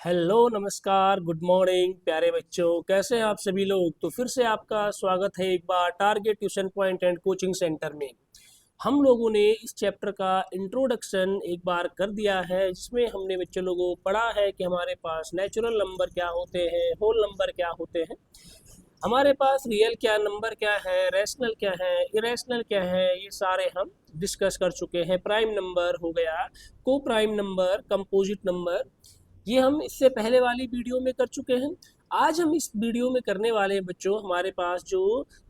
Hello नमस्कार good morning प्यारे बच्चों, कैसे हैं आप सभी लोग। तो फिर से आपका स्वागत है एक बार target tuition point and coaching centre में। हम लोगों ने इस चैप्टर का इंट्रोडक्शन एक बार कर दिया है, जिसमें हमने बच्चों लोगों को पढ़ा है कि हमारे पास नेचुरल नंबर क्या होते हैं, होल नंबर क्या होते हैं, हमारे पास रियल क्या नंबर क्या है, रैशनल क्या है, इरेशनल क्या है, ये सारे हम डिस्कस कर चुके हैं। प्राइम नंबर हो गया, को प्राइम नंबर, कंपोजिट नंबर, ये हम इससे पहले वाली वीडियो में कर चुके हैं। आज हम इस वीडियो में करने वाले हैं बच्चों, हमारे पास जो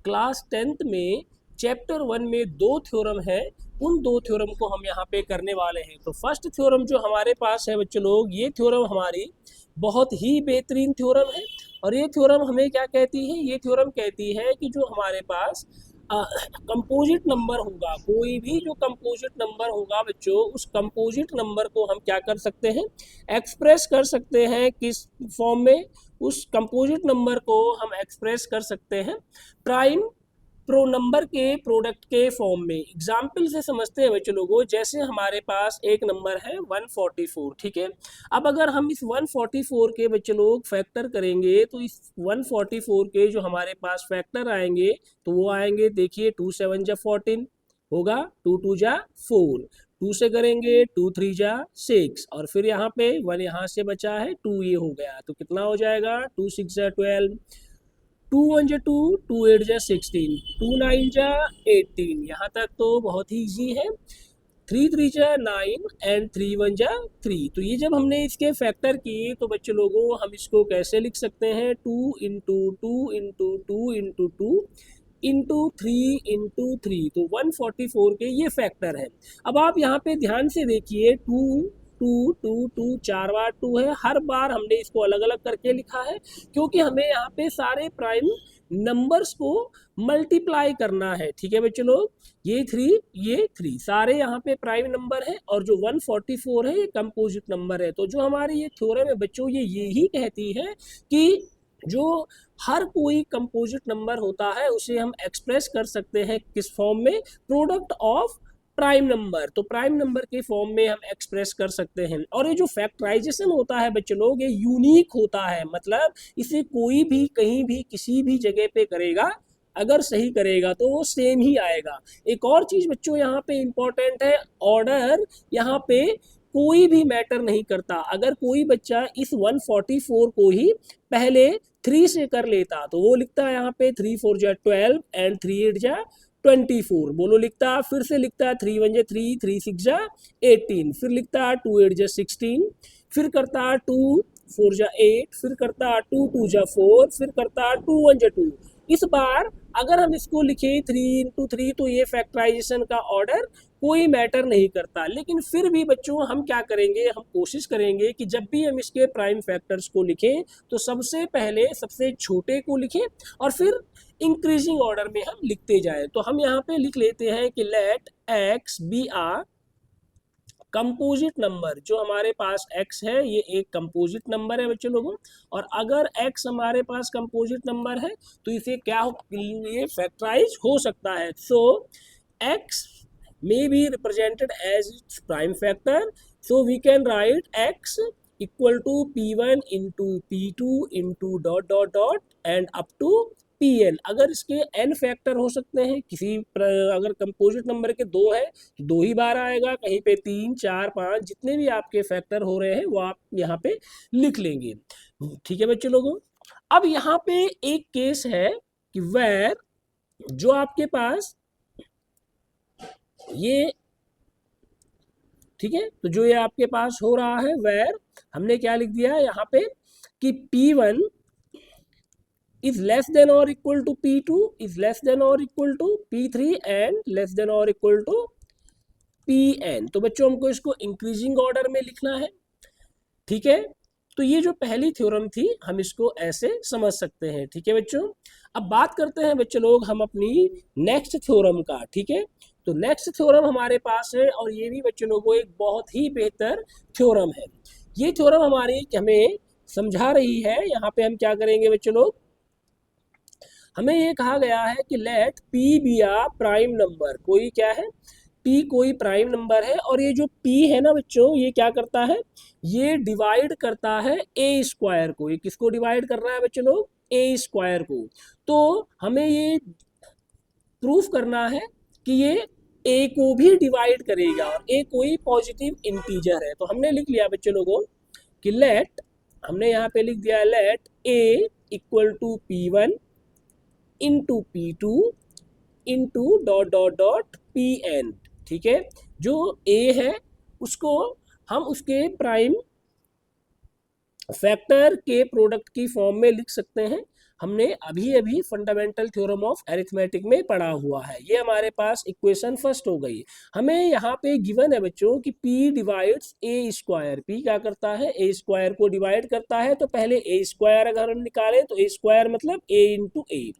क्लास 10th में चैप्टर 1 में दो थ्योरम है, उन दो थ्योरम को हम यहाँ पे करने वाले हैं। तो फर्स्ट थ्योरम जो हमारे पास है बच्चों लोग, ये थ्योरम हमारी बहुत ही बेहतरीन थ्योरम है। और ये थ्योरम हमें क्या कहती है, ये थ्योरम कहती है कि जो हमारे पास कंपोजिट नंबर होगा, कोई भी जो कंपोजिट नंबर होगा बच्चों, उस कंपोजिट नंबर को हम क्या कर सकते हैं, एक्सप्रेस कर सकते हैं। किस फॉर्म में? उस कंपोजिट नंबर को हम एक्सप्रेस कर सकते हैं प्राइम प्रो नंबर के प्रोडक्ट के फॉर्म में। एग्जाम्पल से समझते हैं बच्चों लोगों, जैसे हमारे पास एक नंबर है 144, ठीक है। अब अगर हम इस 144 के बच्चे लोग फैक्टर करेंगे, तो इस 144 के जो हमारे पास फैक्टर आएंगे, तो वो आएंगे, देखिए 2 7 जा 14 होगा, 2 2 जा 4, 2 से करेंगे 2 3 जा 6, और फिर यहाँ पे 1 यहाँ से बचा है, 2 ये हो गया, तो कितना हो जाएगा, 2 6 जा 12, 2 1 जा 2, 2 8 जा 16, 2 9 जा 18। यहाँ तक तो बहुत ही ईजी है। 3 3 जा 9 एंड 3 1 जा 3। तो ये जब हमने इसके फैक्टर किए, तो बच्चों लोगों हम इसको कैसे लिख सकते हैं, 2 into 2 into 2 into 2 into 3 into 3। तो 144 के ये फैक्टर है। अब आप यहाँ पे ध्यान से देखिए, 2 2 2 2 4 बार 2 है, हर बार हमने इसको अलग अलग करके लिखा है, क्योंकि हमें यहाँ पे सारे प्राइम नंबर्स को मल्टीप्लाई करना है। ठीक है बच्चों लोग, ये 3 ये 3 सारे यहाँ पे प्राइम नंबर है, और जो 144 है ये कंपोजिट नंबर है। तो जो हमारी ये थ्योरम है बच्चों, ये यही कहती है कि जो हर कोई कंपोजिट नंबर होता है, उसे हम एक्सप्रेस कर सकते हैं किस फॉर्म में, प्रोडक्ट ऑफ प्राइम नंबर। तो प्राइम नंबर के फॉर्म में हम एक्सप्रेस कर सकते हैं। और ये जो फैक्टराइजेशन होता है बच्चों लोग, ये यूनिक होता है, मतलब इसे कोई भी कहीं भी किसी भी जगह पे करेगा, अगर सही करेगा तो वो सेम ही आएगा। एक और चीज बच्चों यहाँ पे इंपॉर्टेंट है, ऑर्डर यहाँ पे कोई भी मैटर नहीं करता। अगर कोई बच्चा इस 144 को ही पहले 3 से कर लेता, तो वो लिखता है यहाँ पे 3 4 जा 12 एंड 3 8 जा 24, बोलो लिखता, फिर से लिखता है 3 1 जा 3, 3 6 जा 18, फिर लिखता है 2 8 जा 16, फिर करता है 2 4 जा 8, फिर करता है 2 2 जा 4, फिर करता है 2 1 जा 2। इस बार अगर हम इसको लिखे 3 इंटू 3, तो ये फैक्टराइजेशन का ऑर्डर कोई मैटर नहीं करता। लेकिन फिर भी बच्चों हम क्या करेंगे, हम कोशिश करेंगे कि जब भी हम इसके प्राइम फैक्टर्स को लिखें, तो सबसे पहले सबसे छोटे को लिखें, और फिर इंक्रीजिंग ऑर्डर में हम लिखते जाएं। तो हम यहाँ पे लिख लेते हैं कि लेट एक्स बी आ कंपोजिट नंबर। जो हमारे पास x है, ये एक कंपोजिट नंबर है बच्चों लोगों, और अगर x हमारे पास कंपोजिट नंबर है, तो इसे क्या हो, ये फैक्टराइज हो सकता है। सो x may be represented as its prime factor, so we can write x equal to p1 into p2 into dot dot dot and up to pn। अगर इसके n फैक्टर हो सकते हैं, अगर कंपोजिट नंबर के 2 है तो 2 ही बार आएगा, कहीं पे 3 4 5, जितने भी आपके फैक्टर हो रहे हैं वो आप यहाँ पे लिख लेंगे। ठीक है बच्चों लोगों, अब यहाँ पे एक केस है कि वेर जो आपके पास ये, ठीक है, तो जो ये आपके पास हो रहा है, वेर हमने क्या लिख दिया है यहाँ पे कि P1 is less than or equal to P2 is less than or equal to P3 and less than or equal to Pn। तो बच्चों हमको इसको इंक्रीजिंग ऑर्डर में लिखना है। ठीक है, तो ये जो पहली थ्योरम थी, हम इसको ऐसे समझ सकते हैं। ठीक है बच्चों, अब बात करते हैं बच्चों लोग हम अपनी नेक्स्ट थ्योरम का। ठीक है, तो नेक्स्ट थ्योरम हमारे पास है, और ये भी बच्चों लोगों एक बहुत ही बेहतर थ्योरम है। ये थ्योरम हमारी हमें समझा रही है, यहाँ पे हम क्या करेंगे बच्चों लोग, हमें ये कहा गया है कि लेट पी बी आ प्राइम नंबर। कोई क्या है, p कोई प्राइम नंबर है और ये जो p है ना बच्चों, ये क्या करता है, ये डिवाइड करता है ए स्क्वायर को। ये किसको डिवाइड कर रहा है बच्चों लोग, ए स्क्वायर को। तो हमें ये प्रूफ करना है कि ये ए को भी डिवाइड करेगा और ए कोई पॉजिटिव इंटीजर है। तो हमने लिख लिया बच्चों लोगों कि लेट, हमने यहाँ पे लिख दिया let a equal to P1 into P2 into dot dot dot Pn। ठीक है, जो ए है उसको हम उसके प्राइम फैक्टर के प्रोडक्ट की फॉर्म में लिख सकते हैं। हमने अभी अभी फंडामेंटल थ्योरम ऑफ अरिथमेटिक में पढ़ा हुआ है। ये हमारे पास इक्वेशन फर्स्ट हो गई। हमें यहाँ पे गिवन है बच्चों कि P डिवाइड्स ए स्क्वायर। P क्या करता है, ए स्क्वायर को डिवाइड करता है। तो पहले ए स्क्वायर अगर हम निकालें तो ए स्क्वायर मतलब ए इंटू ए।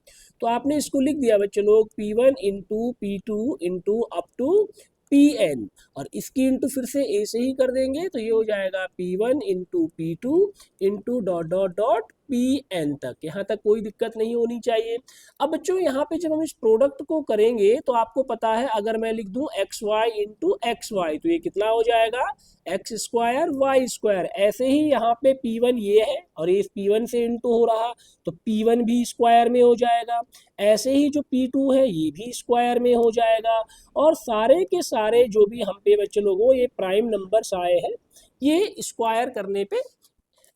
तो आपने इसको लिख दिया बच्चों लोग P1 into P2 into up to Pn, और इसकी इंटू फिर से ए से ही कर देंगे तो ये हो जाएगा P1 into P2 into dot dot dot Pn तक। यहाँ तक कोई दिक्कत नहीं होनी चाहिए। अब बच्चों यहाँ पे जब हम इस प्रोडक्ट को करेंगे तो आपको पता है अगर मैं लिख दूं xy इंटू xy तो ये कितना हो जाएगा, एक्स स्क्वायर वाई स्क्वायर। ऐसे ही यहाँ पे P1 ये है और ये P1 से इंटू हो रहा तो P1 भी स्क्वायर में हो जाएगा। ऐसे ही जो P2 है ये भी स्क्वायर में हो जाएगा। और सारे के सारे जो भी हम पे बच्चे लोगों ये प्राइम नंबर्स आए हैं ये स्क्वायर करने पे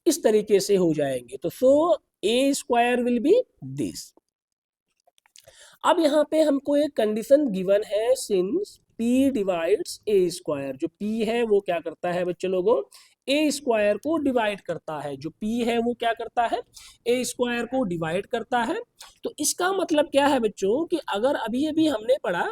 इस तरीके से हो जाएंगे। तो सो ए स्क्वायर विल बी दिस। अब यहाँ पे हमको एक कंडीशन गिवन है, सिंस P डिवाइड्स ए स्क्वायर। जो P है वो क्या करता है बच्चे लोगों, ए स्क्वायर को डिवाइड करता है। जो P है वो क्या करता है, ए स्क्वायर को डिवाइड करता है। तो इसका मतलब क्या है बच्चों कि अगर अभी अभी हमने पढ़ा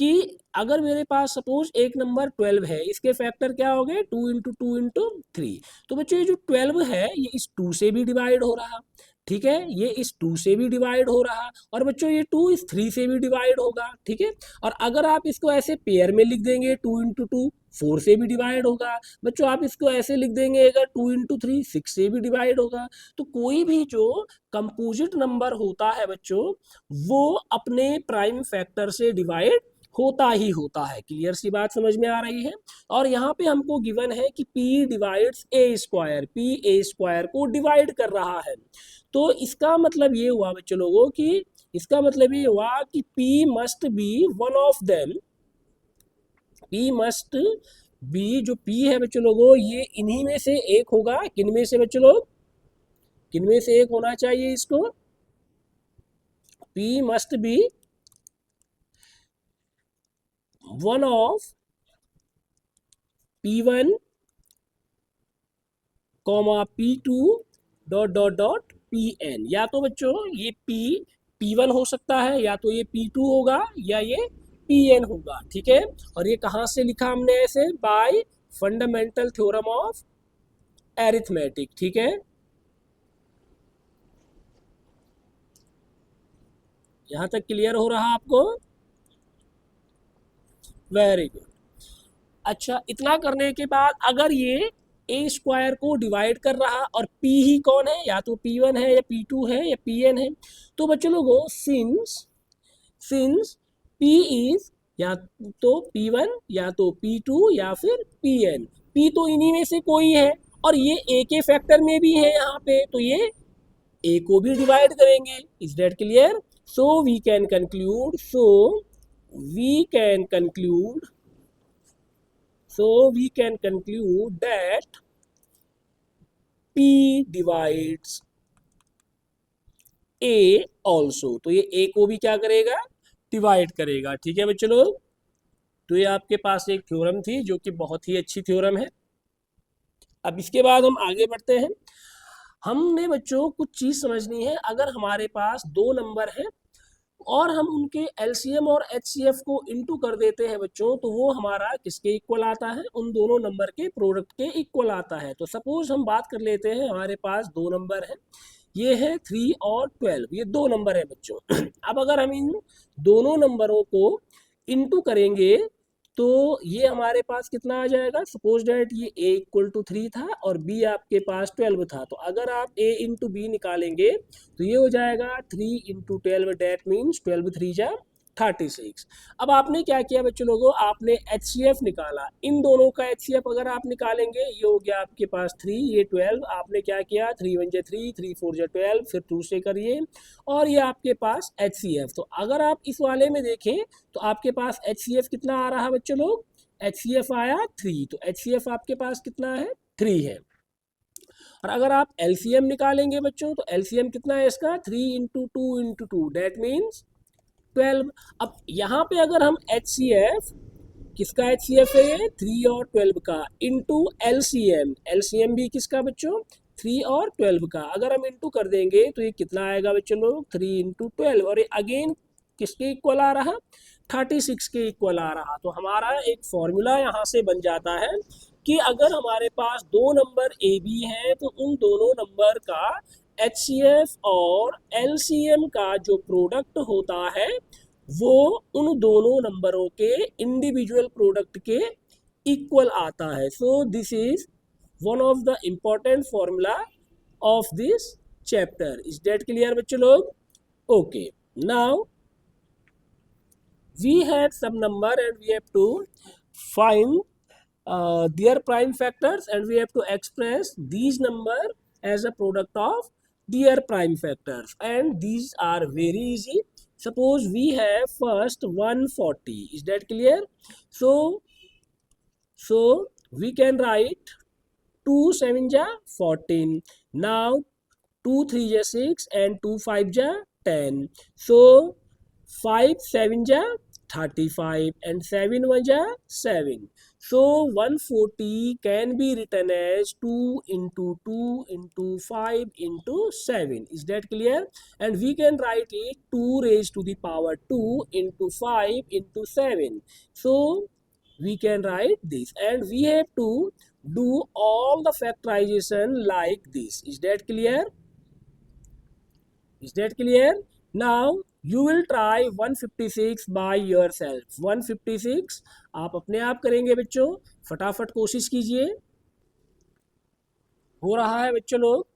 कि अगर मेरे पास सपोज एक नंबर 12 है, इसके फैक्टर क्या हो गए 2 इंटू 2 इंटू 3। तो बच्चों ये जो 12 है ये इस 2 से भी डिवाइड हो रहा, ठीक है, ये इस 2 से भी डिवाइड हो रहा और बच्चों ये 2 इस 3 से भी डिवाइड होगा। ठीक है, और अगर आप इसको ऐसे पेयर में लिख देंगे 2 इंटू 2 4 से भी डिवाइड होगा। बच्चों आप इसको ऐसे लिख देंगे अगर 2 इंटू 3 6 से भी डिवाइड होगा। तो कोई भी जो कंपोजिट नंबर होता है बच्चों वो अपने प्राइम फैक्टर से डिवाइड होता ही होता है। क्लियर सी बात समझ में आ रही है। और यहाँ पे हमको गिवन है कि P डिवाइड्स ए स्क्वायर, P ए स्क्वायर को डिवाइड कर रहा है। तो इसका मतलब ये हुआ बच्चों लोगों कि इसका मतलब ये हुआ कि P must be one of them. P must be, जो P है बच्चों लोगों ये इन्हीं में से एक होगा। किन में से बच्चों लोग, किन में से एक होना चाहिए इसको, P must be one of P1 comma P2 dot dot dot Pn। या तो बच्चों ये P1 हो सकता है, या तो ये P2 होगा, या ये Pn होगा। ठीक है, और ये कहाँ से लिखा हमने ऐसे, bye fundamental theorem of arithmetic. ठीक है, यहां तक क्लियर हो रहा आपको, वेरी गुड। अच्छा, इतना करने के बाद अगर ये ए स्क्वायर को डिवाइड कर रहा और P ही कौन है, या तो P1 है या P2 है या Pn है, तो बच्चों लोगों सिंस P इज या तो P1 या तो P2 या फिर Pn, P तो इन्हीं में से कोई है और ये A के फैक्टर में भी है यहाँ पे, तो ये A को भी डिवाइड करेंगे। Is that clear? So we can conclude that P divides A also। तो ये A को भी क्या करेगा, डिवाइड करेगा। ठीक है बच्चों लोग, तो ये आपके पास एक थ्योरम थी जो कि बहुत ही अच्छी थ्योरम है। अब इसके बाद हम आगे बढ़ते हैं। हमने बच्चों कुछ चीज समझनी है। अगर हमारे पास दो नंबर हैं और हम उनके एलसीएम और एचसीएफ को इनटू कर देते हैं बच्चों, तो वो हमारा किसके इक्वल आता है, उन दोनों नंबर के प्रोडक्ट के इक्वल आता है। तो सपोज हम बात कर लेते हैं, हमारे पास दो नंबर हैं, ये है 3 और 12, ये दो नंबर है बच्चों। अब अगर हम इन दोनों नंबरों को इनटू करेंगे तो ये हमारे पास कितना आ जाएगा, सपोज डेट ये a इक्वल टू 3 था और b आपके पास 12 था। तो अगर आप a इंटू बी निकालेंगे तो ये हो जाएगा 3 इंटू 12, डेट मीन्स 12 3 जा 36। अब आपने क्या किया बच्चों लोगों, आपने HCF निकाला, इन दोनों का HCF अगर आप निकालेंगे, ये हो गया आपके पास 3, ये 12, आपने क्या किया 3 1 जा 3, 3 4 जा 12, फिर 2 से करिए, और ये आपके पास HCF। तो अगर आप इस वाले में देखें तो आपके पास HCF कितना आ रहा है बच्चों लोग, HCF आया 3, तो HCF आपके पास कितना है 3 है। और अगर आप LCM निकालेंगे बच्चों तो LCM कितना है इसका, 3 इंटू 2 इंटू 2, डेट मीन्स 12। अब यहाँ पे अगर हम HCF, किसका HCF है ये 3 और 12 का, इंटू LCM, LCM भी किसका बच्चों 3 और 12 का, अगर हम इंटू कर देंगे तो ये कितना आएगा बच्चों लोग 3 इंटू 12, और ये अगेन किसके इक्वल आ रहा 36 के इक्वल आ रहा। तो हमारा एक फॉर्मूला यहाँ से बन जाता है कि अगर हमारे पास दो नंबर ए बी हैं तो उन दोनों नंबर का HCF और LCM का जो प्रोडक्ट होता है वो उन दोनों नंबरों के इंडिविजुअल प्रोडक्ट के इक्वल आता है। So this is one of the important formula of this chapter. Is that clear बच्चों लोग? Okay, now we have some number and we have to find their prime factors, and we have to express these number as a product of their prime factors, and these are very easy. Suppose we have first 140, is that clear? So we can write 2 7 ja 14, now 2 3 ja 6 and 2 5 ja 10, so 5 7 ja 35 and 7 1 ja 7. So 140 can be written as 2 into 2 into 5 into 7. Is that clear? And we can write it 2 raised to the power 2 into 5 into 7. So we can write this, and we have to do all the factorization like this. Is that clear? Is that clear? Now you will try 156 by yourself. 156 आप अपने आप करेंगे बच्चों, फटाफट कोशिश कीजिए। हो रहा है बच्चों लोग?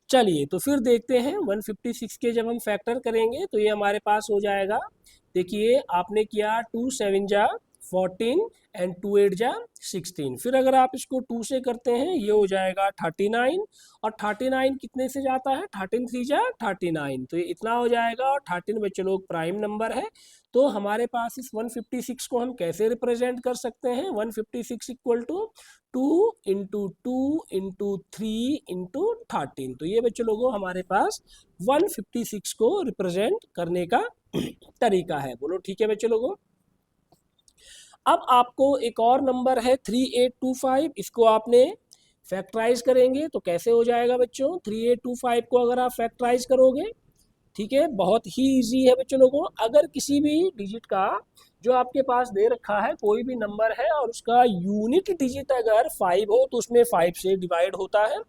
चलिए तो फिर देखते हैं 156 के जब हम फैक्टर करेंगे तो ये हमारे पास हो जाएगा। देखिए आपने किया 2 7 जा 14 एंड 2 8 जा 16, फिर अगर आप इसको 2 से करते हैं ये हो जाएगा 39, और 39 कितने से जाता है 13 3 जा 39, तो ये इतना हो जाएगा। और 13 बच्चे लोग प्राइम नंबर है, तो हमारे पास इस 156 को हम कैसे रिप्रेजेंट कर सकते हैं, 156 equal to 2 into 2 into 3 into 13। तो ये बच्चे लोगों हमारे पास 156 को रिप्रेजेंट करने का तरीका है। बोलो ठीक है बच्चे लोगों? अब आपको एक और नंबर है 3825, इसको आपने फैक्टराइज करेंगे तो कैसे हो जाएगा बच्चों, 3825 को अगर आप फैक्टराइज करोगे, ठीक है, बहुत ही इजी है बच्चों लोगों। अगर किसी भी डिजिट का जो आपके पास दे रखा है कोई भी नंबर है और उसका यूनिट डिजिट अगर 5 हो तो उसमें 5 से डिवाइड होता है।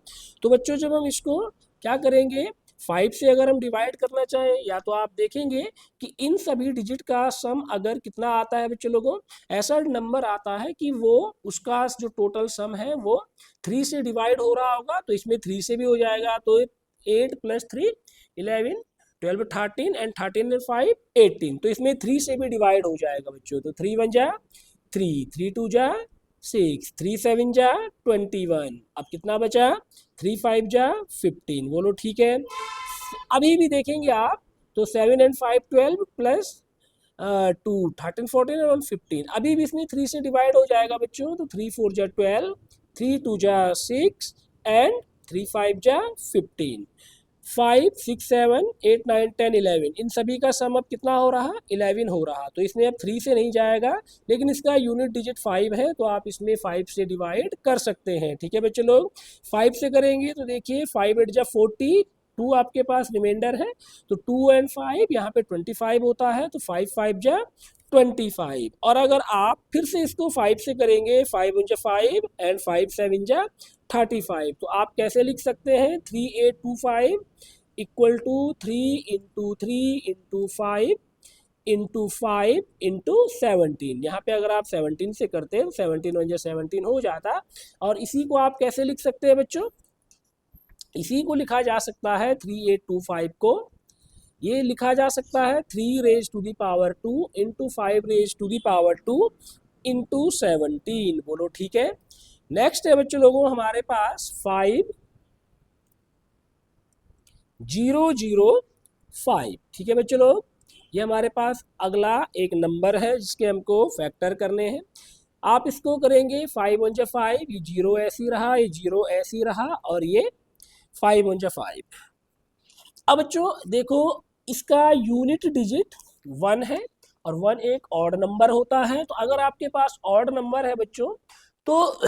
तो बच्चों जब हम इसको क्या करेंगे, 5 से अगर हम डिवाइड करना चाहें, या तो आप देखेंगे कि इन सभी डिजिट का सम अगर कितना आता है बच्चों लोगों, ऐसा नंबर आता है कि वो उसका जो टोटल सम है वो 3 से डिवाइड हो रहा होगा, तो इसमें 3 से भी हो जाएगा। तो 8 + 3 11 12 13 एंड 13 and 5 18, तो इसमें 3 से भी डिवाइड हो जाएगा बच्चों। तो 3 1 जा 3, 3 2 जा 6, 3 7 जा 21, अब कितना बचा 3 5 जा 15। बोलो ठीक है? अभी भी देखेंगे आप तो 7 and 5 12 प्लस 2 13 14 और 15, अभी भी इसमें 3 से डिवाइड हो जाएगा बच्चों। तो 3 4 जा 12, 3 2 जा 6 एंड 3 5 जा 15, 5 6 7 8 9 10 11, इन सभी का सम अब कितना हो रहा 11 हो रहा। तो इसमें अब 3 से नहीं जाएगा, लेकिन इसका यूनिट डिजिट 5 है तो आप इसमें 5 से डिवाइड कर सकते हैं। ठीक है बच्चे लोग? 5 से करेंगे तो देखिए 5 8 जा 40, 2 आपके पास रिमाइंडर है, तो 2 एंड 5 यहाँ पे 25 होता है, तो 5 5 जा 25। और अगर आप फिर से इसको 5 से करेंगे, 5 1 जा 5 एंड 5 7 जा 35, तो आप कैसे लिख सकते हैं 3825 equal to 3 into 3 into 5 into 5 into 17। यहाँ पे अगर आप 17 से करते हैं 17 1 जा 17 हो जाता। और इसी को आप कैसे लिख सकते हैं बच्चों, इसी को लिखा जा सकता है 3825 को ये लिखा जा सकता है 3 raised to the power 2 into 5 raised to the power 2 into 17। बोलो ठीक है। नेक्स्ट है बच्चों लोगों हमारे पास 5005। ठीक है बच्चों लोग, ये हमारे पास अगला एक नंबर है जिसके हमको फैक्टर करने हैं। आप इसको करेंगे 5 × 5, ये 0 ऐसी रहा, ये 0 ऐसी रहा, और ये 5 × 5। अब बच्चों देखो, इसका यूनिट डिजिट 1 है और 1 एक ऑड नंबर होता है। तो अगर आपके पास ऑड नंबर है बच्चों, तो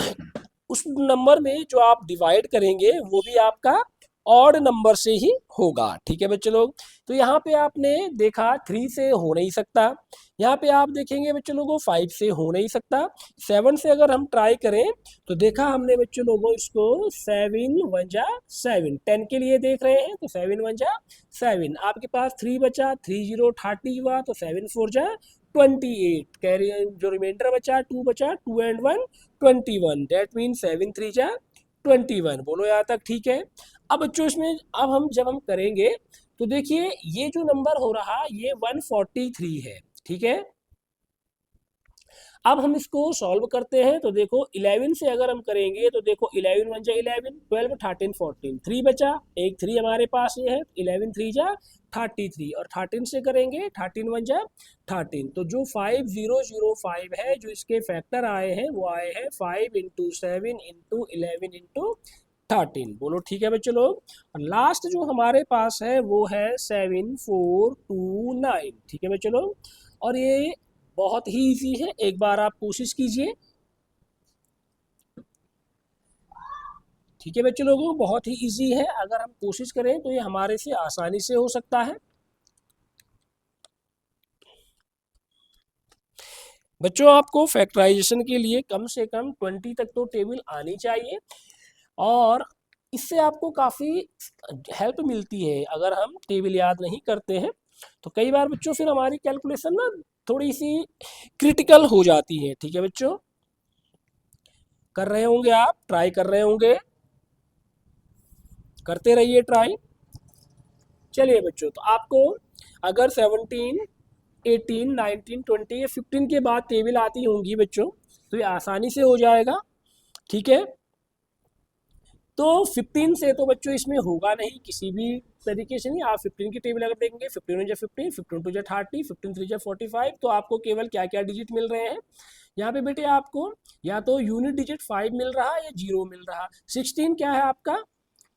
उस नंबर में जो आप डिवाइड करेंगे वो भी आपका ऑड नंबर से ही होगा। ठीक है बच्चों लोग, तो यहाँ पे आपने देखा 3 से हो नहीं सकता, यहाँ पे आप देखेंगे बच्चों लोगों 5 से हो नहीं सकता, 7 से अगर हम ट्राई करें तो देखा हमने बच्चों लोगों इसको 7 1 जा 7, 10 के लिए देख रहे हैं तो 7 1 जा 7। आपके पास 3 बचा, 3 0 30 हुआ, तो 7 4 जा 28। कैरी जो रिमाइंडर बचा 2 बचा, 2 and 1 21, दैट मीन 7 3 जा 21। बोलो यहाँ तक ठीक है। अब बच्चों इसमें अब हम जब हम करेंगे तो देखिए ये जो नंबर हो रहा ये 143 है। ठीक है, अब हम इसको सॉल्व करते हैं तो देखो 11 से अगर हम करेंगे तो देखो 11 1 जा 11, 12 13 14, 3 बचा, एक 3 हमारे पास ये है, 11 3 जा 33, और 13 से करेंगे 13 1 जा 13। तो जो 5005 है, जो इसके फैक्टर आए हैं वो आए हैं 5 × 7 × 11 × 13। बोलो ठीक है बच्चों लोग। और लास्ट जो हमारे पास है वो है 7429। ठीक है बच्चों लोग, और ये बहुत ही इजी है, एक बार आप कोशिश कीजिए। ठीक है बच्चों लोगों, बहुत ही इजी है, अगर हम कोशिश करें तो ये हमारे से आसानी से हो सकता है। बच्चों आपको फैक्टराइजेशन के लिए कम से कम 20 तक तो टेबल आनी चाहिए, और इससे आपको काफ़ी हेल्प मिलती है। अगर हम टेबल याद नहीं करते हैं तो कई बार बच्चों फिर हमारी कैलकुलेशन ना थोड़ी सी क्रिटिकल हो जाती है। ठीक है बच्चों, कर रहे होंगे आप, ट्राई कर रहे होंगे, करते रहिए ट्राई। चलिए बच्चों, तो आपको अगर 17 18 19 20 या 15 के बाद टेबल आती होंगी बच्चों तो ये आसानी से हो जाएगा। ठीक है, तो 15 से तो बच्चों इसमें होगा नहीं किसी भी तरीके से नहीं। आप 15 की टेबल अगर देखेंगे 15 1 जा 15, 15 2 जा 30, 15 3 जा 45, तो आपको केवल क्या क्या डिजिट मिल रहे हैं यहाँ पे बेटे, आपको या तो यूनिट डिजिट 5 मिल रहा है या 0 मिल रहा। 16 क्या है आपका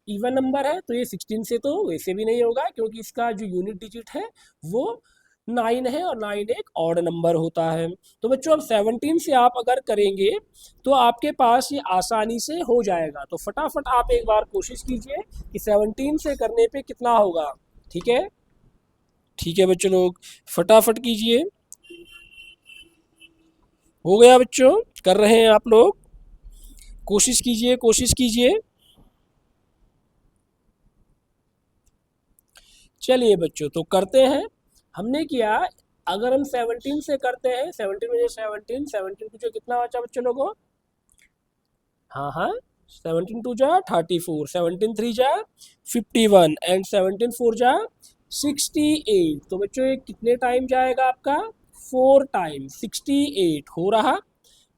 इवन नंबर है, तो ये 16 से तो वैसे भी नहीं होगा क्योंकि इसका जो यूनिट डिजिट है वो 9 है, और 9 एक ऑड नंबर होता है। तो बच्चों अब 17 से आप अगर करेंगे तो आपके पास ये आसानी से हो जाएगा। तो फटाफट आप एक बार कोशिश कीजिए कि 17 से करने पे कितना होगा। ठीक है, ठीक है बच्चों लोग, फटाफट कीजिए। हो गया बच्चों, कर रहे हैं आप लोग, कोशिश कीजिए कोशिश कीजिए। चलिए बच्चों, तो करते हैं। हमने किया, अगर हम 17 से करते हैं, 17 में 17, 17 कुछ कितना बचा बच्चों लोगों, हाँ हाँ 17 2 जा 34, 17 3 जा 51 एंड 17 4 जा 68। तो बच्चों ये कितने टाइम जाएगा आपका, 4 टाइम 68 हो रहा।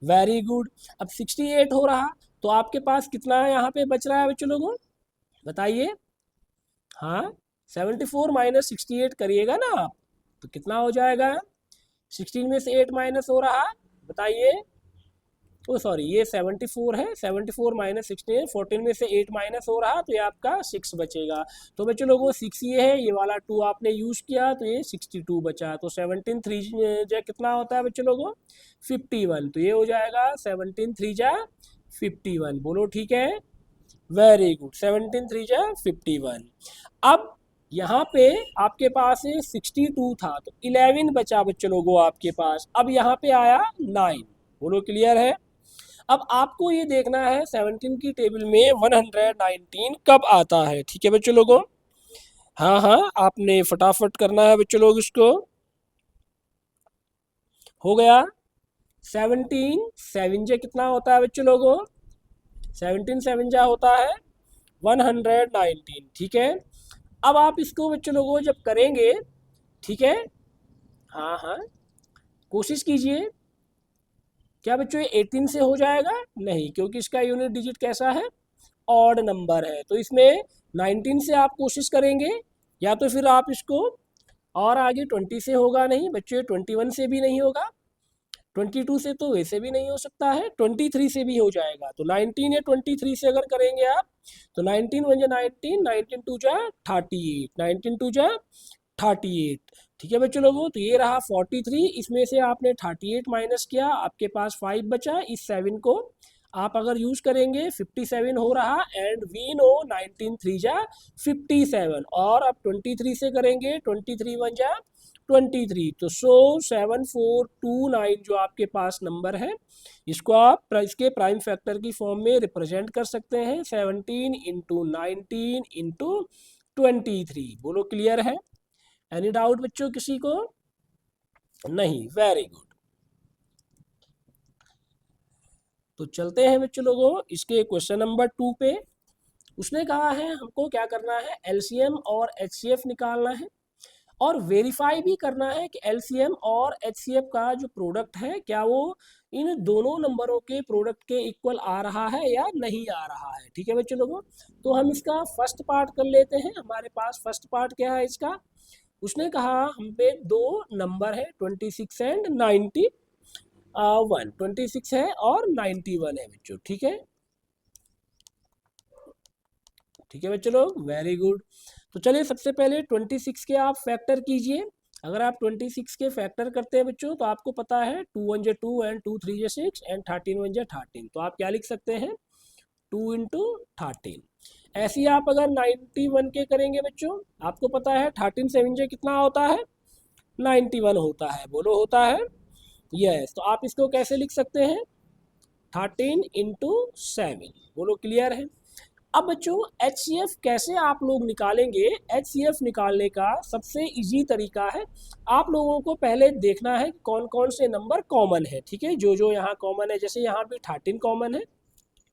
वेरी गुड, अब 68 हो रहा तो आपके पास कितना है यहाँ पे बच रहा है बच्चों लोगों, बताइए। हाँ 74 माइनस 68 करिएगा ना आप, तो कितना हो जाएगा, 16 में से 8 माइनस हो रहा, बताइए। ओ सॉरी, ये 74 है, 74 माइनस 16, 14 में से 8 माइनस हो रहा तो ये आपका 6 बचेगा। तो बच्चों लोगों 6 ये है, ये वाला 2 आपने यूज किया तो ये 62 बचा। तो 17 3 जा कितना होता है बच्चों लोगों, 51। तो ये हो जाएगा 17 3 जा 51। बोलो ठीक है, वेरी गुड, 17 3 जा 51। अब यहाँ पे आपके पास 62 था तो 11 बचा बच्चों लोगों आपके पास। अब यहाँ पे आया 9। बोलो क्लियर है। अब आपको ये देखना है 17 की टेबल में 119 कब आता है। ठीक है बच्चों लोगों, हाँ हाँ आपने फटाफट करना है बच्चों लोग इसको। हो गया 17 7 जा कितना होता है बच्चों लोगों, 17 7 जा होता है 119। ठीक है, अब आप इसको बच्चों लोगों जब करेंगे, ठीक है, हाँ हाँ, कोशिश कीजिए। क्या बच्चों ये 18 से हो जाएगा? नहीं, क्योंकि इसका यूनिट डिजिट कैसा है? ऑड नंबर है। तो इसमें 19 से आप कोशिश करेंगे, या तो फिर आप इसको और आगे 20 से होगा नहीं बच्चों, 21 से भी नहीं होगा, 22 से तो वैसे भी नहीं हो सकता है, 23 से भी हो जाएगा। तो 19 या 23 से अगर करेंगे आप, तो 19 वन जा 19, 19 टू जा 38, 19 टू जा 38। ठीक है बच्चों लोगों, तो ये रहा 43, इसमें से आपने 38 माइनस किया, आपके पास 5 बचा। इस 7 को आप अगर यूज करेंगे 57 हो रहा, एंड वी नो 19 थ्री जा 57, और अब 23 से करेंगे, 23 वन जा 23, तो 7429 जो आपके पास नंबर है, इसको आप इसके प्राइम फैक्टर की फॉर्म में रिप्रेजेंट कर सकते हैं, 17 इंटू 19 इंटू 23। बोलो क्लियर है? एनी डाउट बच्चों किसी को? नहीं, वेरी गुड। तो चलते हैं बच्चों लोगों इसके क्वेश्चन नंबर 2 पे। उसने कहा है हमको क्या करना है, एलसीएम और एचसीएफ निकालना है, और वेरीफाई भी करना है कि एलसीएम और एचसीएफ का जो प्रोडक्ट है क्या वो इन दोनों नंबरों के प्रोडक्ट के इक्वल आ रहा है या नहीं आ रहा है। ठीक है बच्चों लोगों, तो हम इसका फर्स्ट पार्ट कर लेते हैं। हमारे पास फर्स्ट पार्ट क्या है इसका, उसने कहा हम पे दो नंबर है 26 एंड 91, 26 है और 91 है बच्चों। ठीक है, ठीक है बच्चों लोग, वेरी गुड। तो चलिए सबसे पहले 26 के आप फैक्टर कीजिए। अगर आप 26 के फैक्टर करते हैं बच्चों, तो आपको पता है 2 वन जा 2 एंड 2 थ्री जा 6 एंड 13 वन जा 13, तो आप क्या लिख सकते हैं, 2 इंटू 13। ऐसे ही आप अगर 91 के करेंगे बच्चों, आपको पता है 13 सेवन जा कितना होता है, 91 होता है। बोलो होता है? यस। तो आप इसको कैसे लिख सकते हैं, 13 इंटू 7। बोलो क्लियर है? अब बच्चों एचसीएफ कैसे आप लोग निकालेंगे, एचसीएफ निकालने का सबसे इजी तरीका है, आप लोगों को पहले देखना है कौन कौन से नंबर कॉमन है। ठीक है, जो जो यहाँ कॉमन है, जैसे यहाँ भी 13 कॉमन है,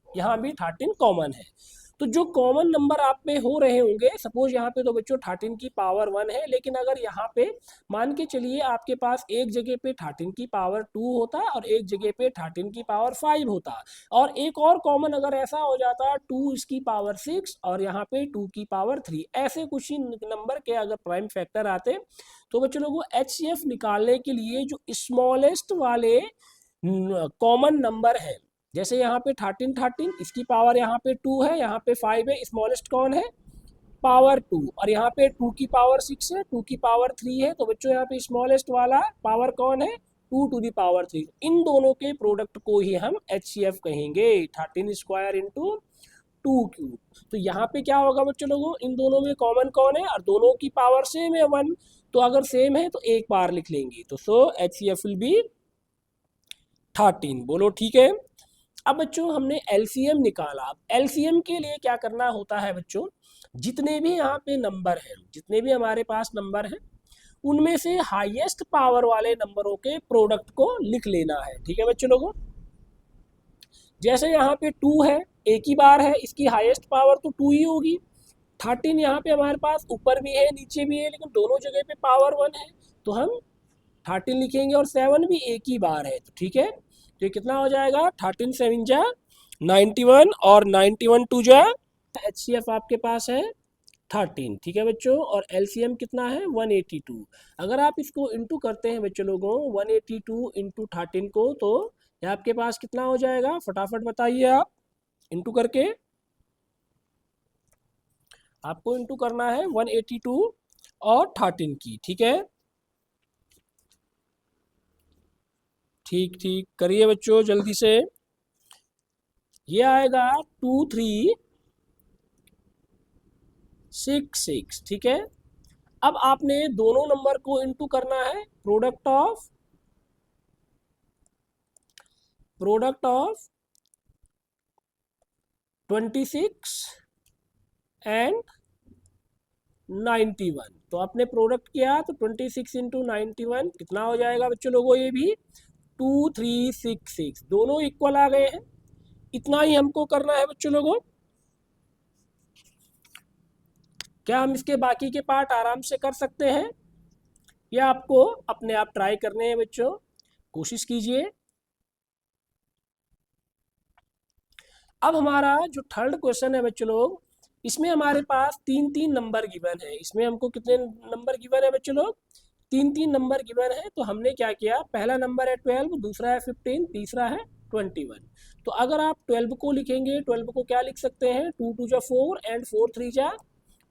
यहाँ भी 13 कॉमन है। तो जो कॉमन नंबर आप में हो रहे होंगे, सपोज यहाँ पे तो बच्चों 13 की पावर 1 है, लेकिन अगर यहाँ पे मान के चलिए आपके पास एक जगह पे 13 की पावर 2 होता और एक जगह पे 13 की पावर 5 होता, और एक और कॉमन अगर ऐसा हो जाता 2 इसकी पावर 6 और यहाँ पे 2 की पावर 3, ऐसे कुछ ही नंबर के अगर प्राइम फैक्टर आते, तो बच्चों लोगों एचसीएफ निकालने के लिए जो स्मॉलेस्ट वाले कॉमन नंबर है, जैसे यहाँ पे 13 इसकी पावर यहाँ पे 2 है, यहाँ पे 5 है, स्मॉलेस्ट कौन है, पावर 2, और यहाँ पे 2 की पावर 6 है, 2 की पावर 3 है, तो बच्चों यहाँ पे स्मॉलेस्ट वाला पावर कौन है, 2 टू दी पावर 3। इन दोनों के प्रोडक्ट को ही हम एचसीएफ कहेंगे, 13 स्क्वायर इंटू 2 क्यूब। तो यहाँ पे क्या होगा बच्चों लोगों, इन दोनों में कॉमन कौन है, और दोनों की पावर सेम है 1, तो अगर सेम है तो एक बार लिख लेंगे, तो सो एचसीएफ विल बी 13। बोलो ठीक है। अब बच्चों हमने एलसीएम निकाला। अब एलसीएम के लिए क्या करना होता है बच्चों, जितने भी यहाँ पे नंबर हैं, जितने भी हमारे पास नंबर हैं, उनमें से हाईएस्ट पावर वाले नंबरों के प्रोडक्ट को लिख लेना है। ठीक है बच्चों लोगों, जैसे यहाँ पे 2 है, एक ही बार है, इसकी हाईएस्ट पावर तो 2 ही होगी। 13 यहाँ पे हमारे पास ऊपर भी है नीचे भी है, लेकिन दोनों जगह पे पावर 1 है, तो हम 13 लिखेंगे, और 7 भी एक ही बार है, तो ठीक है। तो ये कितना हो जाएगा, 13 7 जा 91, और 91 2 जा एचसीएफ आपके पास है 13। ठीक है बच्चों, और एलसीएम कितना है 182। अगर आप इसको इंटू करते हैं बच्चों लोगों 182 इंटू 13 को, तो ये आपके पास कितना हो जाएगा, फटाफट बताइए आप इंटू करके। आपको इंटू करना है 182 और 13 की। ठीक है, ठीक ठीक करिए बच्चों जल्दी से। ये आएगा 2366। ठीक है, अब आपने दोनों नंबर को इंटू करना है, प्रोडक्ट ऑफ 26 एंड 91। तो आपने प्रोडक्ट किया, तो 26 इंटू 91 कितना हो जाएगा बच्चों लोगों, ये भी 2366, दोनों इक्वल आ गए हैं। इतना ही हमको करना है बच्चों लोगों। क्या हम इसके बाकी के पार्ट आराम से कर सकते हैं, या आपको अपने आप ट्राई करने हैं बच्चों? कोशिश कीजिए। अब हमारा जो थर्ड क्वेश्चन है बच्चों लोग, इसमें हमारे पास तीन तीन नंबर गिवन है। इसमें हमको कितने नंबर गिवन है बच्चों लोग? तीन तीन नंबर गिवन है। तो हमने क्या किया, पहला नंबर है 12, दूसरा है 15, तीसरा है 21। तो अगर आप 12 को लिखेंगे, 12 को क्या लिख सकते हैं, 2 2 जा 4 एंड 4 3 जा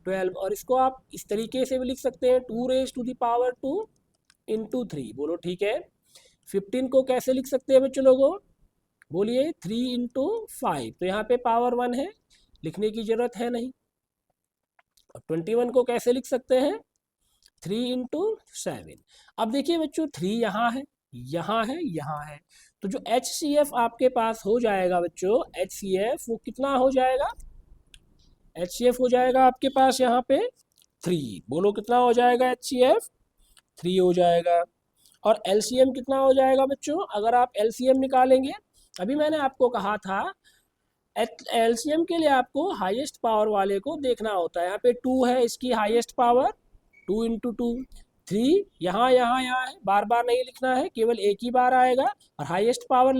12। और इसको आप इस तरीके से भी लिख सकते हैं, 2 raise to the power 2 into 3। बोलो ठीक है। 15 को कैसे लिख सकते हैं बच्चों लोगों? बोलिए 3 इंटू 5। तो यहाँ पे पावर 1 है, लिखने की जरूरत है नहीं। और 21 को कैसे लिख सकते हैं, 3 इंटू 7। अब देखिए बच्चों, 3 यहाँ है, यहाँ है, यहाँ है। तो जो HCF आपके पास हो जाएगा बच्चों, HCF वो कितना हो जाएगा? HCF हो जाएगा आपके पास यहाँ पे 3। बोलो कितना हो जाएगा HCF? 3 हो जाएगा। और LCM कितना हो जाएगा बच्चों? अगर आप LCM निकालेंगे, अभी मैंने आपको कहा था LCM के लिए आपको हाईएस्ट पावर वाले को देखना होता है। यहाँ पे 2 है, इसकी हाईएस्ट पावर 2 इंटू 2। 3 यहाँ यहाँ यहाँ है, बार बार नहीं लिखना है, केवल एक ही बार आएगा। और हाईएस्ट पावर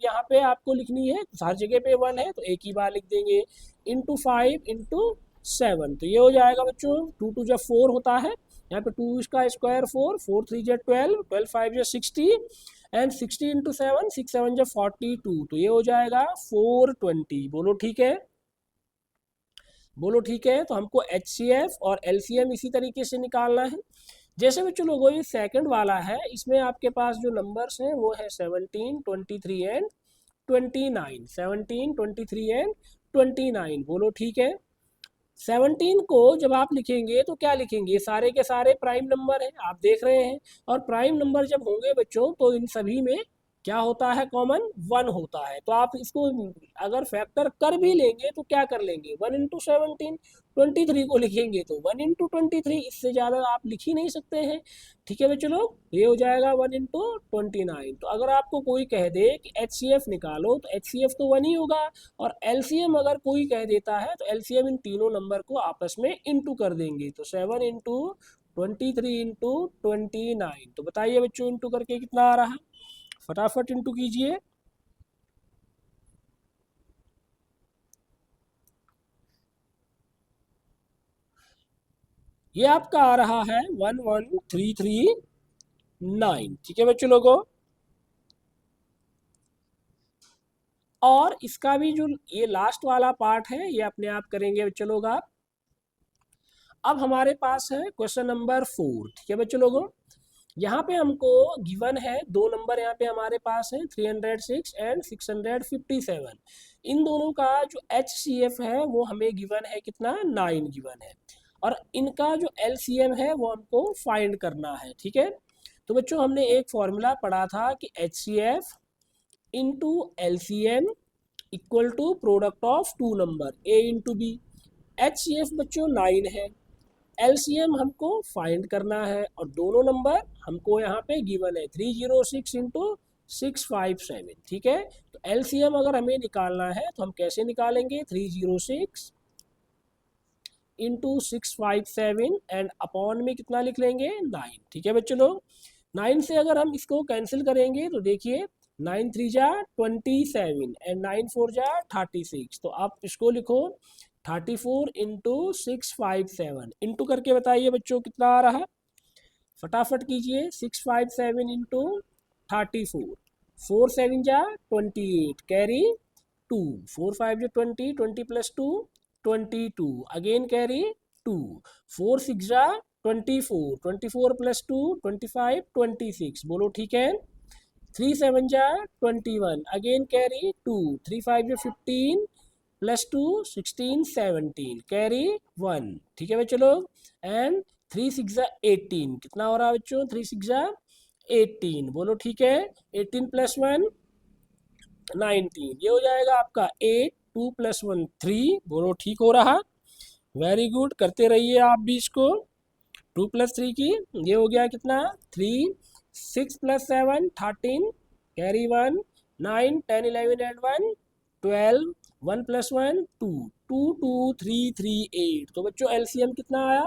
यहाँ पे आपको लिखनी है, हर जगह पे 1 है तो एक ही बार लिख देंगे। इंटू 5 इंटू 7, तो ये हो जाएगा बच्चों 2 2 जा 4 होता है। यहाँ पे 2 इसका स्क्वायर 4, 4 3 जा 12, 12 5 जा 60 एंड 60 इंटू 7, 6 7 जा 42। तो ये हो जाएगा 420। बोलो ठीक है, बोलो ठीक है। तो हमको HCF और LCM इसी तरीके से निकालना है। जैसे बच्चों लोगों ये सेकंड वाला है, इसमें आपके पास जो नंबर्स हैं वो है 17, 23 एंड 29। 17, 23 एंड 29। बोलो ठीक है। 17 को जब आप लिखेंगे तो क्या लिखेंगे, सारे के सारे प्राइम नंबर हैं, आप देख रहे हैं। और प्राइम नंबर जब होंगे बच्चों तो इन सभी में क्या होता है, कॉमन 1 होता है। तो आप इसको अगर फैक्टर कर भी लेंगे तो क्या कर लेंगे, 1 इंटू 17। 23 को लिखेंगे तो 1 इंटू 23, इससे ज़्यादा आप लिख ही नहीं सकते हैं। ठीक है बच्चों लोग, ये हो जाएगा 1 इंटू 29। तो अगर आपको कोई कह दे कि HCF निकालो तो HCF तो 1 ही होगा। और LCM अगर कोई कह देता है तो LCM इन तीनों नंबर को आपस में इंटू कर देंगे। तो 7 इंटू 23 इंटू 29। तो बताइए बच्चों इंटू करके कितना आ रहा है, फटाफट इंटू कीजिए। ये आपका आ रहा है 11339। ठीक है बच्चों लोगों, और इसका भी जो ये लास्ट वाला पार्ट है ये अपने आप करेंगे बच्चों लोग आप। अब हमारे पास है क्वेश्चन नंबर 4। ठीक है बच्चों लोगों, यहाँ पे हमको गिवन है दो नंबर, यहाँ पे हमारे पास है 306 एंड 657। इन दोनों का जो HCF है वो हमें गिवन है कितना, 9 गिवन है। और इनका जो LCM है वो हमको फाइंड करना है। ठीक है, तो बच्चों हमने एक फॉर्मूला पढ़ा था कि HCF into LCM equal to product of two number A into B। HCF बच्चों 9 है, LCM हमको फाइंड करना है, और दोनों नंबर हमको यहाँ पे गिवन है 306 इंटू 657। ठीक है, तो LCM अगर हमें निकालना है तो हम कैसे निकालेंगे, 306 इंटू 657 एंड अपॉन में कितना लिख लेंगे, 9। ठीक है बच्चों लोग, 9 से अगर हम इसको कैंसिल करेंगे तो देखिए 9 3 जा 27 एंड 9 4 जा 36। तो आप इसको लिखो 34 इंटू 657। इंटू करके बताइए बच्चों कितना आ रहा है, फटाफट कीजिए। 657 इंटू 34, 4 7 जा 28, कैरी 2, 4 5 जा 20, 20 प्लस 2 22, अगेन कैरी 2, 4 6 जा 24, 24 प्लस 2 25 26। बोलो ठीक है। 3 7 जा 21, अगेन कैरी 2, 3 5 जा 15 प्लस 2 16 17, कैरी 1। ठीक है बच्चों लोग, एंड 3 6 जा 18, कितना हो रहा है बच्चों, 3 6 जा 18। बोलो ठीक है, 18 प्लस 1 19, ये हो जाएगा आपका 8, 2 प्लस 1 3। बोलो ठीक हो रहा, वेरी गुड, करते रहिए आप भी इसको। 2 प्लस 3 की ये हो गया कितना, 3, 6 प्लस 7 13, कैरी 1, 9 10 11 एंड 1 12, 1 + 1 2, 2 2 3 3 8। तो बच्चों एलसीएम कितना आया?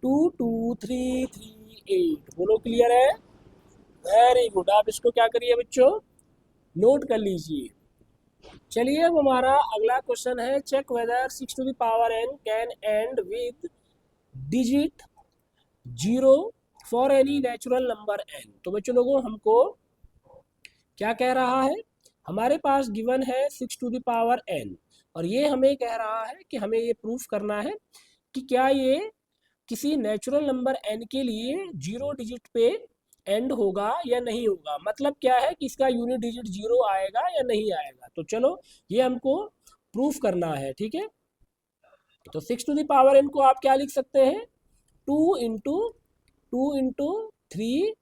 2 2 3 3 8। बोलो क्लियर है? Very good. आप इसको क्या करिए बच्चों, नोट कर लीजिए। चलिए अब हमारा अगला क्वेश्चन है, check whether 6n can end with digit 0 for any natural number n। तो बच्चों लोगों हमको क्या कह रहा है, हमारे पास गिवन है 6n और ये हमें कह रहा है कि हमें ये प्रूफ करना है कि क्या ये किसी नेचुरल नंबर n के लिए 0 डिजिट पे एंड होगा या नहीं होगा। मतलब क्या है कि इसका यूनिट डिजिट 0 आएगा या नहीं आएगा। तो चलो ये हमको प्रूफ करना है, ठीक है। तो 6n को आप क्या लिख सकते हैं, 2 × 2 × 3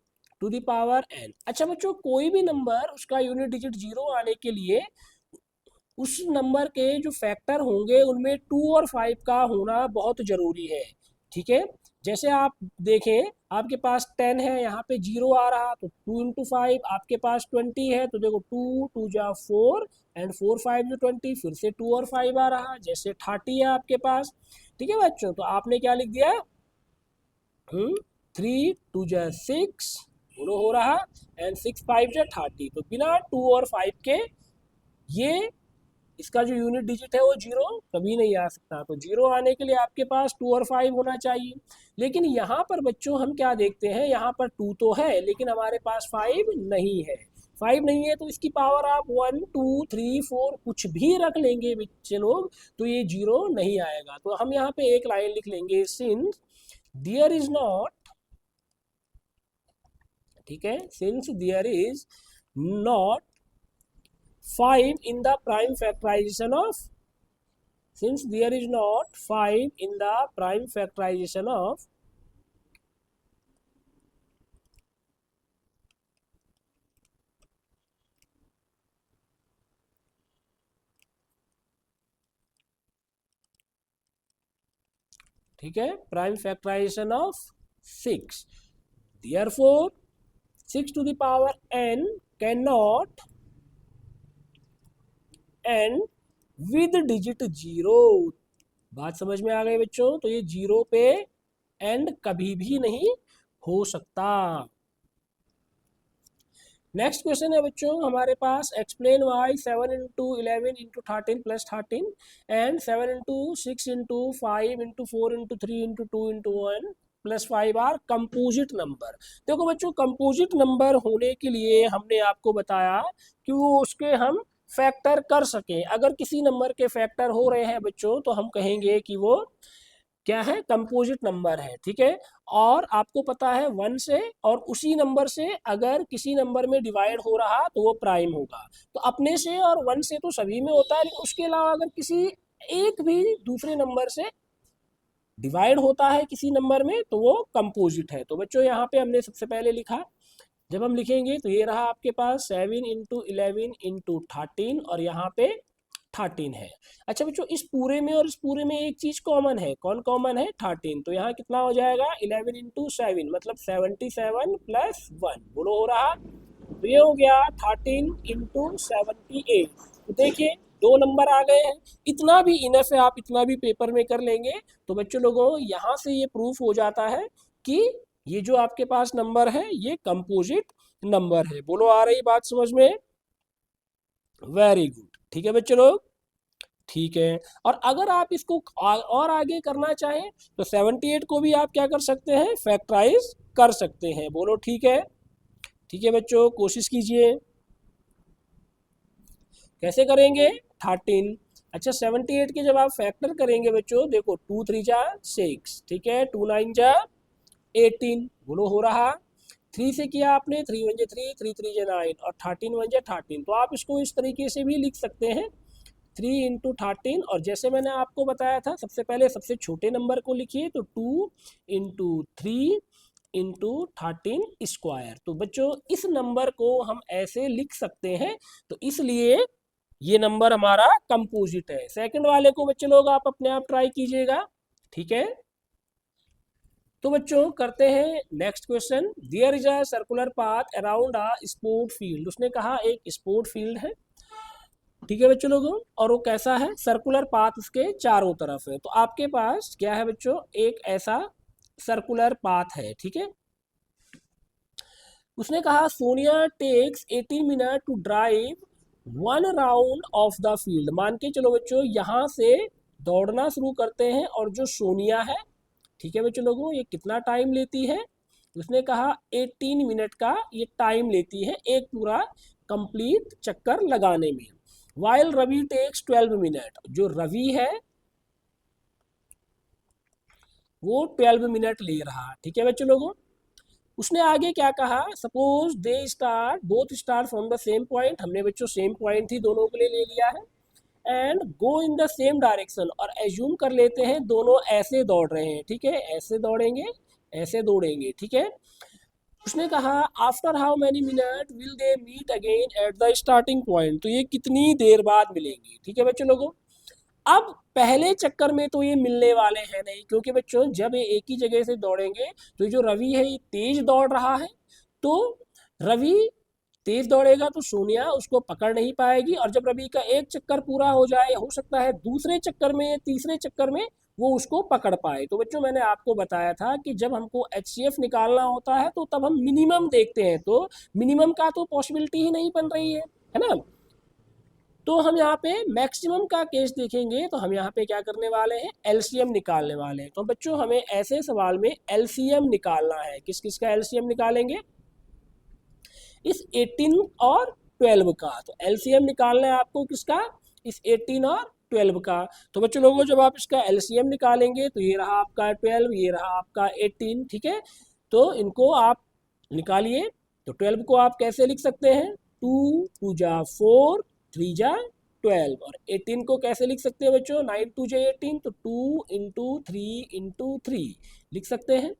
अच्छा बच्चों, कोई भी नंबर उसका यूनिट डिजिट 0 आने के लिए उस नंबर के जो फैक्टर होंगे उनमें 2 और 5 का होना बहुत ज़रूरी है, ठीक है। जैसे आप देखें, आपके पास 10 है, यहाँ पे 0 आ रहा, तो 2 × 5। आपके पास 20 है, तो देखो 2 2 जा 4 एंड 4 5 जो 20, फिर से 2 और 5 आ रहा। जैसे 30 है आपके पास, ठीक है बच्चों, तो आपने क्या लिख दिया, 3 2 जा 6 हो रहा एंड 6 5 जा 30। तो बिना 2 और 5 के ये इसका जो यूनिट डिजिट है वो 0 कभी नहीं आ सकता। तो 0 आने के लिए आपके पास 2 और 5 होना चाहिए। लेकिन यहाँ पर बच्चों हम क्या देखते हैं, यहाँ पर 2 तो है लेकिन हमारे पास 5 नहीं है। 5 नहीं है तो इसकी पावर आप 1 2 3 4 कुछ भी रख लेंगे बच्चे लोग, तो ये 0 नहीं आएगा। तो हम यहाँ पे एक लाइन लिख लेंगे, सिंस देयर इज नॉट, ठीक है, since there is not 5 in the prime factorization of, since there is not 5 in the prime factorization of ठीक है, prime factorization of 6, therefore 6n cannot end with digit 0। बात समझ में आ गई बच्चों? तो ये 0 पे एंड कभी भी नहीं हो सकता। नेक्स्ट क्वेश्चन है बच्चों हमारे पास, explain why 7 × 11 × 13 + 13 and 7 × 6 × 5 × 4 × 3 × 2 × 1 + 5 are composite number. देखो बच्चों, कंपोजिट नंबर होने के लिए हमने आपको बताया कि वो उसके हम फैक्टर कर सकें। अगर किसी नंबर के फैक्टर हो रहे हैं बच्चों तो हम कहेंगे कि वो क्या है, कंपोजिट नंबर है, ठीक है। और आपको पता है 1 से और उसी नंबर से अगर किसी नंबर में डिवाइड हो रहा तो वो प्राइम होगा। तो अपने से और 1 से तो सभी में होता है, लेकिन उसके अलावा अगर किसी एक भी दूसरे नंबर से डिवाइड होता है किसी नंबर में तो वो कंपोजिट है। तो बच्चों यहाँ पे हमने सबसे पहले लिखा, जब हम लिखेंगे तो ये रहा आपके पास 7 × 11 × 13 और यहाँ पे 13 है। अच्छा बच्चों, इस पूरे में और इस पूरे में एक चीज कॉमन है। कौन कॉमन है? 13। तो यहाँ कितना हो जाएगा, 11 × 7 मतलब 77 + 1। बोलो हो रहा, तो ये हो गया 13 × 78। तो देखिए 2 नंबर आ गए हैं। इतना भी इनफ है, आप इतना भी पेपर में कर लेंगे तो बच्चों लोगों यहाँ से ये प्रूफ हो जाता है कि ये जो आपके पास नंबर है ये कंपोजिट नंबर है। बोलो आ रही बात समझ में? वेरी गुड, ठीक है बच्चों लोग, ठीक है। और अगर आप इसको और आगे करना चाहें तो 78 को भी आप क्या कर सकते हैं, फैक्टराइज कर सकते हैं। बोलो ठीक है? ठीक है बच्चों, कोशिश कीजिए। कैसे करेंगे? 13। अच्छा 78 के जब आप फैक्टर करेंगे बच्चों, देखो 2 3 जा 6, ठीक है, 2 9 जा 18। बोलो हो रहा, 3 से किया आपने, 3 1 जा 3, 3 3 जा 9 और 13 1 जा 13। तो आप इसको इस तरीके से भी लिख सकते हैं, 3 × 13। और जैसे मैंने आपको बताया था, सबसे पहले सबसे छोटे नंबर को लिखिए, तो 2 × 3 × 13 स्क्वायर। तो बच्चों इस नंबर को हम ऐसे लिख सकते हैं, तो इसलिए ये नंबर हमारा कंपोजिट है। सेकंड वाले को बच्चे लोग आप अपने आप ट्राई कीजिएगा, ठीक है। तो बच्चों करते हैं next question, there is a circular path around a sport field. उसने कहा एक स्पोर्ट फील्ड है ठीक है बच्चों लोगों, और वो कैसा है, सर्कुलर पाथ उसके चारों तरफ है। तो आपके पास क्या है बच्चों, एक ऐसा सर्कुलर पाथ है, ठीक है। उसने कहा Sonia takes 18 minute to drive 1 round of the field. मान के चलो बच्चों यहाँ से दौड़ना शुरू करते हैं, और जो सोनिया है, ठीक है बच्चों लोगों, ये कितना टाइम लेती है, उसने कहा 18 मिनट का ये टाइम लेती है एक पूरा कंप्लीट चक्कर लगाने में। वाइल रवि टेक्स 12 मिनट, जो रवि है वो 12 मिनट ले रहा, ठीक है बच्चों लोगों। उसने आगे क्या कहा, suppose they start both start from the same point, हमने बच्चों सेम पॉइंट ही दोनों के लिए ले लिया है, and go in the same direction, और एज्यूम कर लेते हैं दोनों ऐसे दौड़ रहे हैं, ठीक है, ऐसे दौड़ेंगे, ऐसे दौड़ेंगे, ठीक है। उसने कहा after how many minute will they meet again at the starting point, तो ये कितनी देर बाद मिलेंगी, ठीक है बच्चों लोगों। अब पहले चक्कर में तो ये मिलने वाले हैं नहीं, क्योंकि बच्चों जब ये एक ही जगह से दौड़ेंगे तो जो रवि है ये तेज दौड़ रहा है, तो रवि तेज दौड़ेगा तो सोनिया उसको पकड़ नहीं पाएगी, और जब रवि का एक चक्कर पूरा हो जाए, हो सकता है दूसरे चक्कर में, तीसरे चक्कर में वो उसको पकड़ पाए। तो बच्चों मैंने आपको बताया था कि जब हमको HCF निकालना होता है तो तब हम मिनिमम देखते हैं, तो मिनिमम का तो पॉसिबिलिटी ही नहीं बन रही है ना। तो हम यहाँ पे मैक्सिमम का केस देखेंगे, तो हम यहाँ पे क्या करने वाले हैं, LCM निकालने वाले हैं। तो बच्चों हमें ऐसे सवाल में LCM निकालना है, किस किस का LCM निकालेंगे, इस 18 और 12 का। तो LCM निकालना है आपको किसका, इस 18 और 12 का। तो बच्चों लोगों जब आप इसका LCM निकालेंगे तो ये रहा आपका 12, ये रहा आपका 18, ठीक है। तो इनको आप निकालिए। तो 12 को आप कैसे लिख सकते हैं, 2 2 जा 4, 3 जा 12, और 18 को कैसे लिख सकते हैं बच्चों, 9 2 जा 18, तो 2 इंटू 3 इंटू 3 लिख सकते हैं।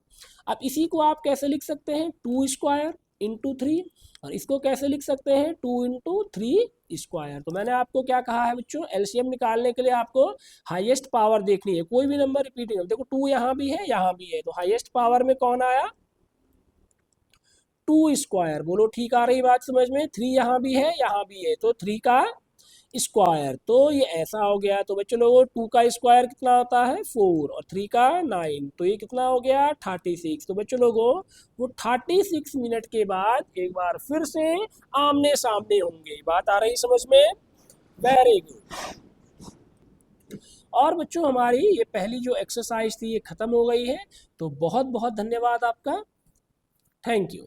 अब इसी को आप कैसे लिख सकते हैं, 2 स्क्वायर इंटू 3, और इसको कैसे लिख सकते हैं, 2 इंटू 3 स्क्वायर। तो मैंने आपको क्या कहा है बच्चों, LCM निकालने के लिए आपको हाईएस्ट पावर देखनी है, कोई भी नंबर रिपीट नहीं, देखो 2 यहाँ भी है, यहाँ भी है, तो हाईएस्ट पावर में कौन आया, 2 स्क्वायर। बोलो ठीक आ रही बात समझ में, 3 यहाँ भी है, यहाँ भी है, तो 3 का स्क्वायर, तो ये ऐसा हो गया। तो बच्चों लोगों 2 का स्क्वायर कितना होता है 4, और 3 का 9, तो ये कितना हो गया 36। तो बच्चों लोगों वो 36 मिनट के बाद एक बार फिर से आमने सामने होंगे, बात आ रही समझ में, वेरी गुड। और बच्चों हमारी ये पहली जो एक्सरसाइज थी ये खत्म हो गई है, तो बहुत बहुत धन्यवाद आपका, थैंक यू।